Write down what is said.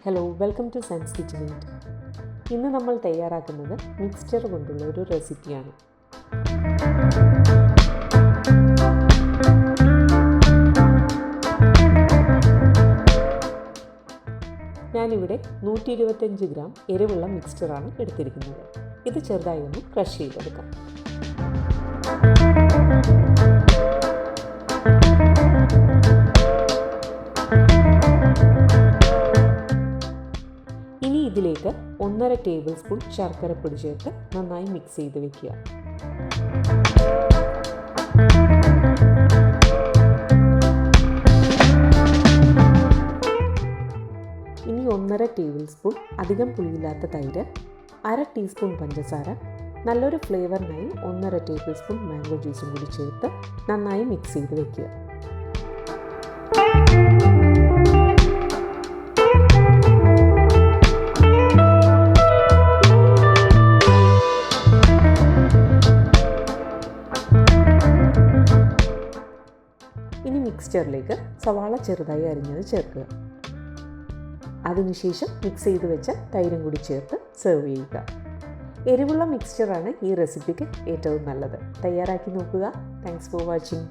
Hello, welcome two science kitchen eight. ഇന്ന് നമ്മൾ തയ്യാറാക്കുന്നത് മിക്സ്ചർ കൊണ്ടുള്ള ഒരു റെസിപ്പിയാണ്. ഞാനിവിടെ 125 ഗ്രാം എരിവുള്ള മിക്സ്ചറാണ് എടുത്തിരിക്കുന്നത്. ഇത് ചെറുതായി ഒന്ന് ക്രഷ് ചെയ്തെടുക്കാം. ഇനി ഇതിലേക്ക് 1.5 ടേബിൾ സ്പൂൺ ശർക്കരപ്പൊടി ചേർത്ത് നന്നായി മിക്സ് ചെയ്ത് വെക്കുക. ഇനി 1.5 ടേബിൾ സ്പൂൺ അധികം പുളിയില്ലാത്ത തൈര്, 1/2 ടീസ്പൂൺ പഞ്ചസാര, നല്ലൊരു ഫ്ലേവറിനായി 1.5 ടേബിൾ സ്പൂൺ മാംഗോ ജ്യൂസും കൂടി ചേർത്ത് നന്നായി മിക്സ് ചെയ്ത് വെക്കുക. ഇനി മിക്സ്ചറിലേക്ക് സവാള ചെറുതായി അരിഞ്ഞത് ചേർക്കുക. അതിനുശേഷം മിക്സ് ചെയ്ത് വെച്ച തൈരും കൂടി ചേർത്ത് സെർവ് ചെയ്യുക. എരിവുള്ള മിക്സ്ചറാണ് ഈ റെസിപ്പിക്ക് ഏറ്റവും നല്ലത്. തയ്യാറാക്കി നോക്കുക. Thanks for watching.